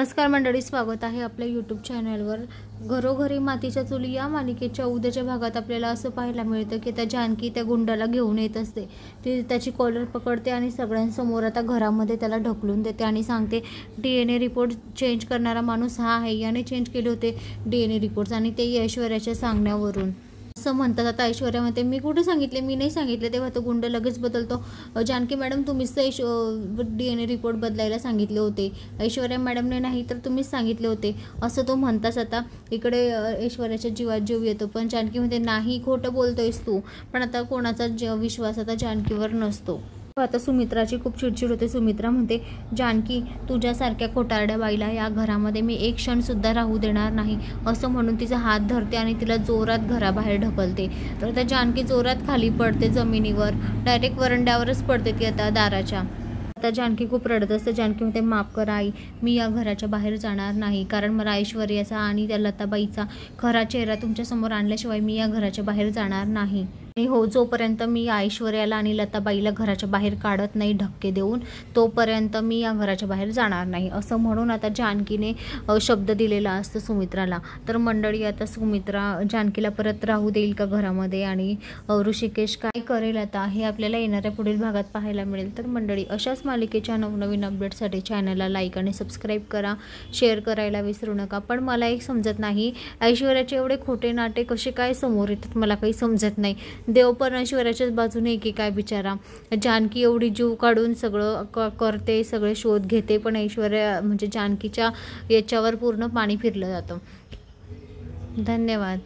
नमस्कार मंडळी, स्वागत आहे आपल्या यूट्यूब चॅनलवर। घरोघरी मातीच्या चुली या मालिकेच्या उद्याच्या भागात आपल्याला असं पाहायला मिळतं की त्या जानकी त्या गुंडाला घेऊन येत असते। ती त्याची कॉलर पकडते आणि सगळ्यांसमोर आता घरामध्ये त्याला ढकलून देते आणि सांगते DNA रिपोर्ट चेंज करणारा माणूस हा आहे, याने चेंज केले होते DNA रिपोर्ट्स आणि ते ऐश्वर्याच्या सांगण्यावरून असं म्हणतात। आता ऐश्वर्या म्हणते मी कुठे सांगितले, मी नाही सांगितले। तेव्हा तो गुंड लगेच बदलतो, जानकी मॅडम तुम्हीच DNA रिपोर्ट बदलायला सांगितले होते। ऐश्वर्या मॅडमने नाही तर तुम्हीच सांगितले होते असं तो म्हणताच। आता इकडे ऐश्वर्याच्या जीवात जीव येतो, पण जानकी म्हणते नाही खोटं बोलतोयस तू। पण आता कोणाचा विश्वास आता जानकीवर नसतो। आता सुमित्राची खूप चिडचिड होते। सुमित्रा म्हणते जानकी तुझ्यासारख्या खोटारड्या बाईला या घरामध्ये मी एक क्षण सुद्धा राहू देणार नाही असं म्हणून तिचा हात धरते आणि तिला जोरात घराबाहेर ढकलते। तर आता जानकी जोरात खाली पडते जमिनीवर, डायरेक्ट वरंड्यावरच पडते ती आता दाराच्या। आता जानकी खूप रडत असते। जानकी म्हणते माफ कर आई, मी या घराच्या बाहेर जाणार नाही, कारण मला ऐश्वर्याचा आणि त्या लताबाईचा खरा चेहरा तुमच्यासमोर आणल्याशिवाय मी या घराच्या बाहेर जाणार नाही। हो, जोपर्यंत मी ऐश्वर्याला आणि लताबाईला घराच्या बाहेर काढत नाही धक्के देऊन, तोपर्यंत मी या घराच्या बाहेर जाणार नाही असं म्हणून आता जानकीने शब्द दिलेला असतो सुमित्राला। तर मंडळी, आता सुमित्रा जानकीला परत राहू देईल का घरामध्ये आणि ऋषिकेश काय करेल आता हे आपल्याला येणाऱ्या पुढील भागात पाहायला मिळेल। तर मंडळी, अशाच मालिकेच्या नवनवीन अपडेटसाठी चॅनलला लाईक आणि सबस्क्राईब करा, शेअर करायला विसरू नका। पण मला एक समजत नाही, ऐश्वर्याचे एवढे खोटे नाटे कसे काय समोर येतात, मला काही समजत नाही। देव पण ऐश्वर्याच्याच बाजूने की काय बिचारा। जानकी एवढी जीव काढून सगळं करते, सगळे शोध घेते, पण ऐश्वर्या म्हणजे जानकीच्या याच्यावर पूर्ण पाणी फिरलं जातं। धन्यवाद।